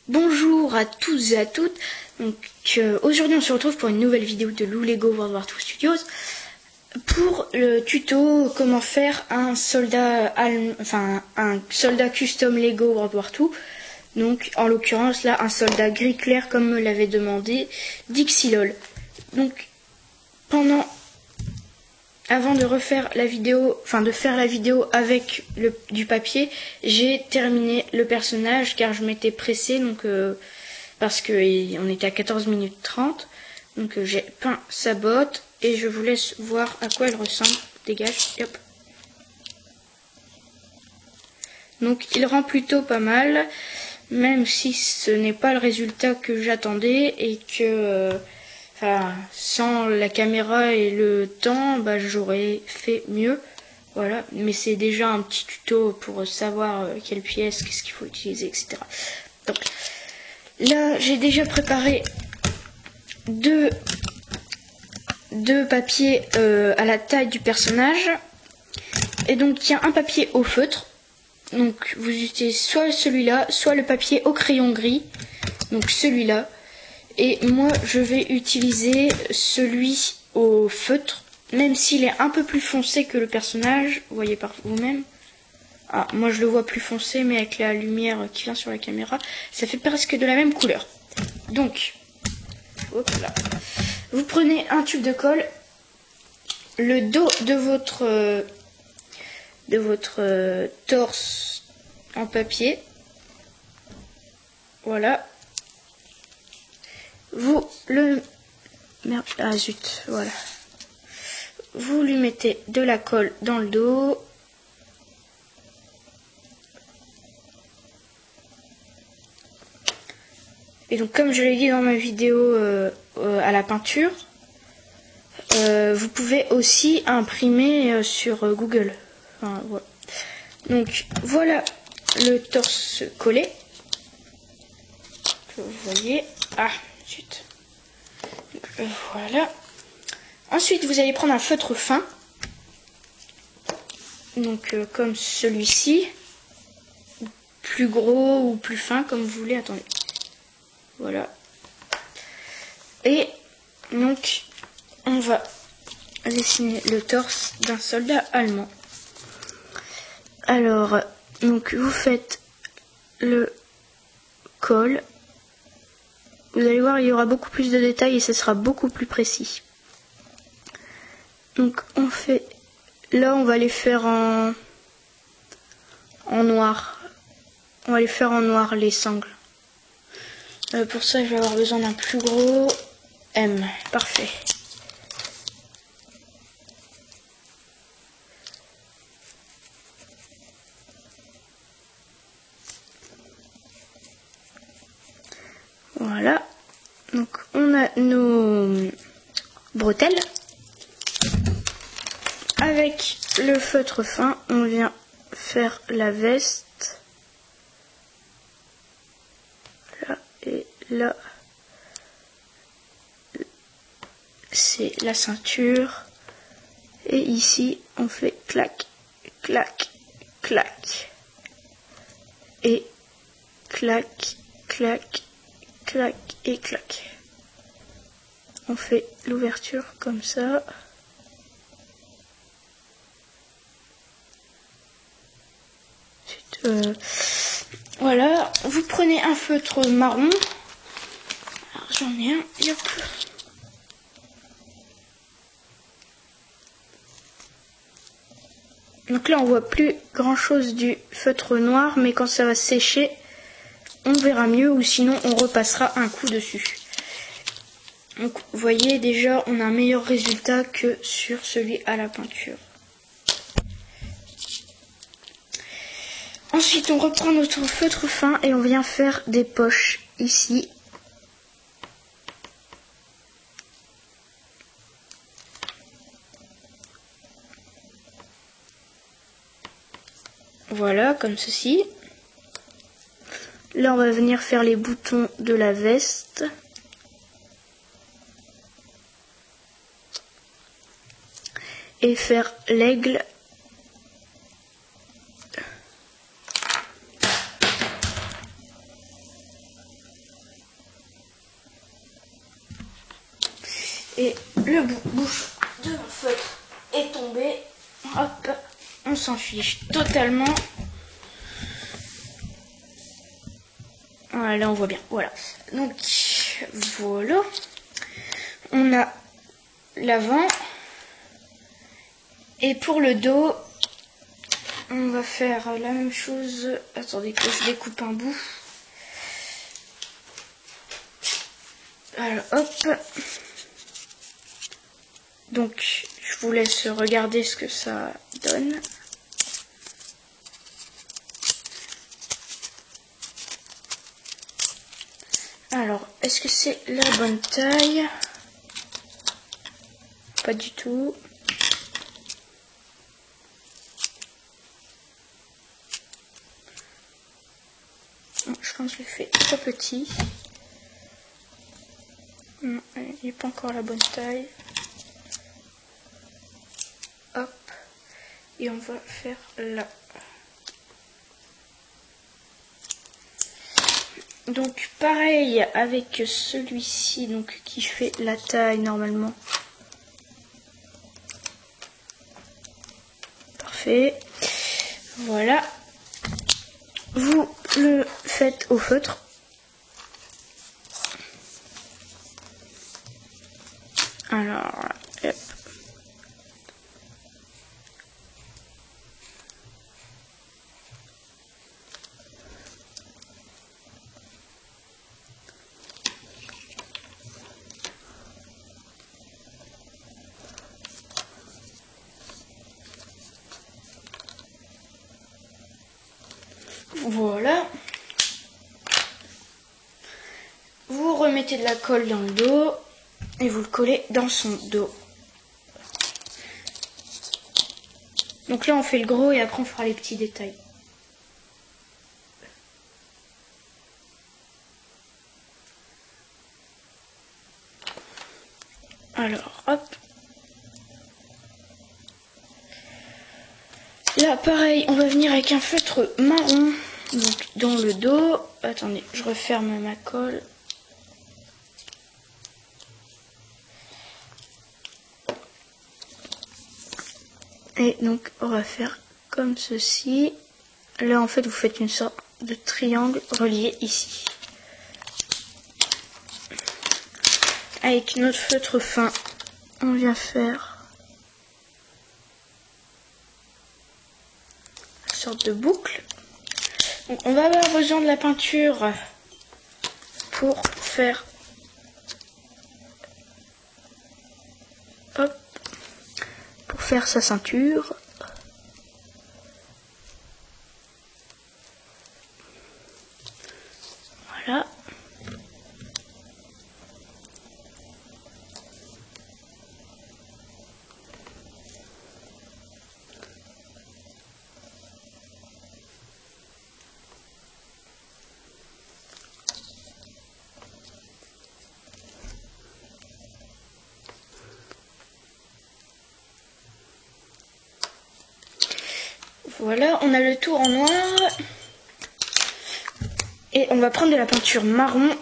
Bonjour à tous et à toutes. Donc aujourd'hui on se retrouve pour une nouvelle vidéo de Lou Lego World War II Studios pour le tuto comment faire un soldat un soldat custom Lego World War II. Donc en l'occurrence là un soldat gris clair comme me l'avait demandé Dixilol. Donc avant de refaire la vidéo, de faire la vidéo avec du papier, j'ai terminé le personnage car je m'étais pressée, donc parce que on était à 14 minutes 30. Donc j'ai peint sa botte et je vous laisse voir à quoi elle ressemble. Dégage, hop. Donc il rend plutôt pas mal, même si ce n'est pas le résultat que j'attendais et que sans la caméra et le temps, j'aurais fait mieux. Voilà, mais c'est déjà un petit tuto pour savoir quelle pièce, qu'est-ce qu'il faut utiliser, etc. Donc là, j'ai déjà préparé deux papiers à la taille du personnage. Et donc, il y a un papier au feutre. Donc, vous utilisez soit celui-là, soit le papier au crayon gris. Donc, celui-là. Et moi, je vais utiliser celui au feutre, même s'il est un peu plus foncé que le personnage. Vous voyez par vous-même. Ah, moi, je le vois plus foncé, mais avec la lumière qui vient sur la caméra, ça fait presque de la même couleur. Donc, hop là. Vous prenez un tube de colle, le dos de votre torse en papier. Voilà. Vous voilà. Vous lui mettez de la colle dans le dos. Et donc comme je l'ai dit dans ma vidéo à la peinture, vous pouvez aussi imprimer sur Google. Voilà. Donc voilà le torse collé. Vous voyez. Ah, zut. Voilà. Ensuite, vous allez prendre un feutre fin. Donc, comme celui-ci. Plus gros ou plus fin, comme vous voulez. Attendez. Voilà. Et donc, on va dessiner le torse d'un soldat allemand. Alors, donc, vous faites le col. Vous allez voir, il y aura beaucoup plus de détails et ce sera beaucoup plus précis. Donc on fait, là on va les faire en noir. On va les faire en noir les sangles. Pour ça je vais avoir besoin d'un plus gros M. Parfait. Voilà. Donc on a nos bretelles. Avec le feutre fin, on vient faire la veste. Là et là. C'est la ceinture. Et ici, on fait clac, clac, clac. Et clac, clac, clac et clac. On fait l'ouverture comme ça. Voilà, vous prenez un feutre marron. Alors j'en ai un, yop. Donc là on voit plus grand chose du feutre noir, mais quand ça va sécher, on verra mieux, ou sinon on repassera un coup dessus. Donc vous voyez déjà on a un meilleur résultat que sur celui à la peinture. Ensuite on reprend notre feutre fin et on vient faire des poches ici. Voilà, comme ceci. Là on va venir faire les boutons de la veste. Et faire l'aigle. Et le bouche de mon feutre est tombé. Hop, on s'en fiche totalement. Voilà, là on voit bien. Voilà. Donc voilà. On a l'avant. Et pour le dos, on va faire la même chose. Attendez que je découpe un bout. Alors hop. Donc je vous laisse regarder ce que ça donne. Alors, est-ce que c'est la bonne taille? Pas du tout. Je pense que je l'ai fait trop petit. Non, il n'est pas encore la bonne taille. Hop. Et on va faire là. Donc pareil avec celui-ci, donc qui fait la taille normalement. Parfait. Voilà. Vous le faites au feutre. Alors, hop. Voilà. Vous remettez de la colle dans le dos et vous le collez dans son dos. Donc là on fait le gros et après on fera les petits détails. Alors hop. Là pareil, on va venir avec un feutre marron donc dans le dos. Attendez, je referme ma colle. Et donc on va faire comme ceci. Là en fait vous faites une sorte de triangle relié ici. Avec notre feutre fin, on vient faire une sorte de boucle. Donc on va avoir besoin de la peinture pour faire hop, pour faire sa ceinture. Voilà. Voilà, on a le tour en noir. Et on va prendre de la peinture marron.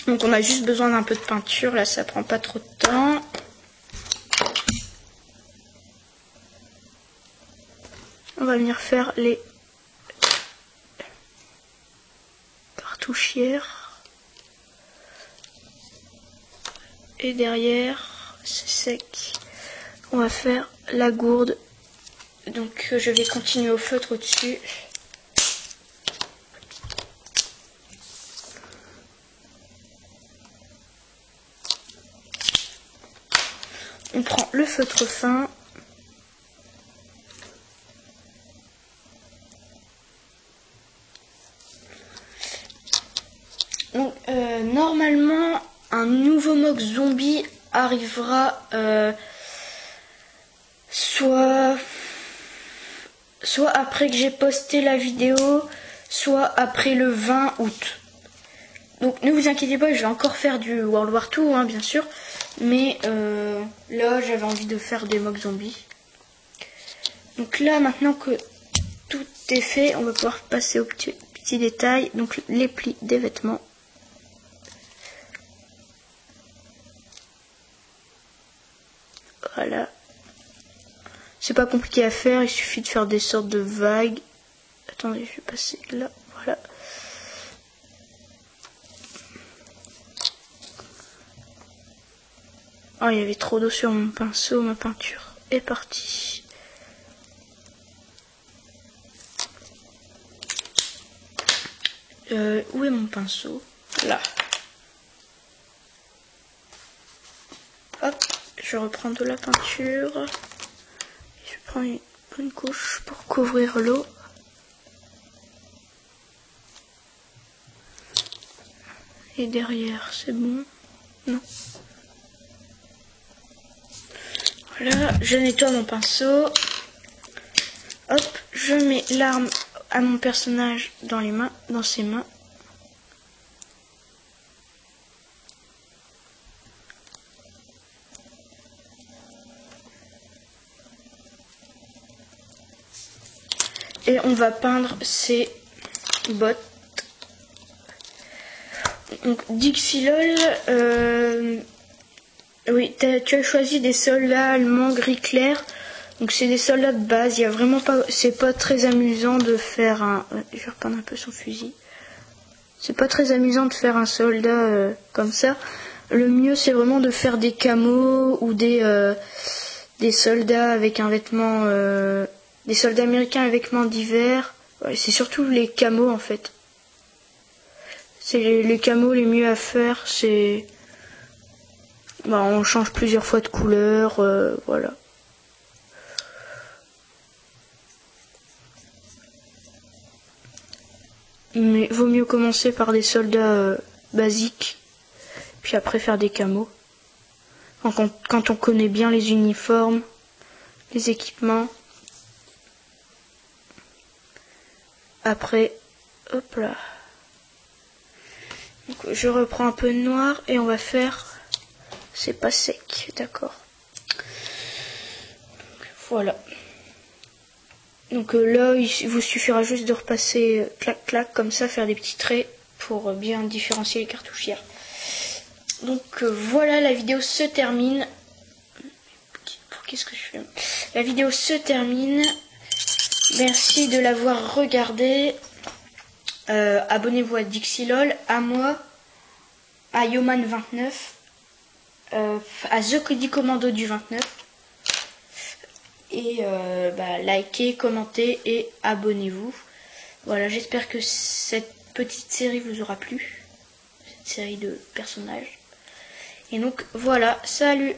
Donc on a juste besoin d'un peu de peinture. Là, ça prend pas trop de temps. On va venir faire les cartouchières. Et derrière, c'est sec. On va faire la gourde. Donc je vais continuer au feutre au-dessus. On prend le feutre fin. Donc normalement un nouveau mock zombie arrivera soit après que j'ai posté la vidéo, soit après le 20 août. Donc ne vous inquiétez pas, je vais encore faire du World War II, hein, bien sûr. Mais là, j'avais envie de faire des mocks zombies. Donc là, maintenant que tout est fait, on va pouvoir passer aux petits détails. Donc les plis des vêtements. Voilà. C'est pas compliqué à faire, il suffit de faire des sortes de vagues. Attendez, je vais passer là. Voilà. Oh, il y avait trop d'eau sur mon pinceau, ma peinture est partie. Où est mon pinceau? Là. Hop, je reprends de la peinture. Je prends une bonne couche pour couvrir l'eau. Et derrière, c'est bon? Non. Voilà, je nettoie mon pinceau. Hop, je mets l'arme à mon personnage dans les mains, dans ses mains. Et on va peindre ses bottes. Donc Dixilol, oui, tu as choisi des soldats allemands gris clair. Donc c'est des soldats de base. Il y a vraiment pas, c'est pas très amusant de faire un. Je vais reprendre un peu son fusil. C'est pas très amusant de faire un soldat comme ça. Le mieux c'est vraiment de faire des camos ou des soldats avec un vêtement, des soldats américains avec vêtements d'hiver. Ouais, c'est surtout les camos en fait. C'est les camos les mieux à faire. C'est, bah, on change plusieurs fois de couleur, voilà. Mais vaut mieux commencer par des soldats basiques, puis après faire des camos. Quand on connaît bien les uniformes, les équipements. Après, hop là. Donc, je reprends un peu de noir et on va faire... C'est pas sec, d'accord. Voilà. Donc là, il vous suffira juste de repasser clac clac comme ça, faire des petits traits pour bien différencier les cartouchières. Donc voilà, la vidéo se termine. Qu'est-ce que je fais? La vidéo se termine. Merci de l'avoir regardé. Abonnez-vous à Dixilol, à moi, à Yoman29, à The Cody Commando du 29. Et likez, commentez et abonnez-vous. Voilà, j'espère que cette petite série vous aura plu. Cette série de personnages. Et donc voilà, salut!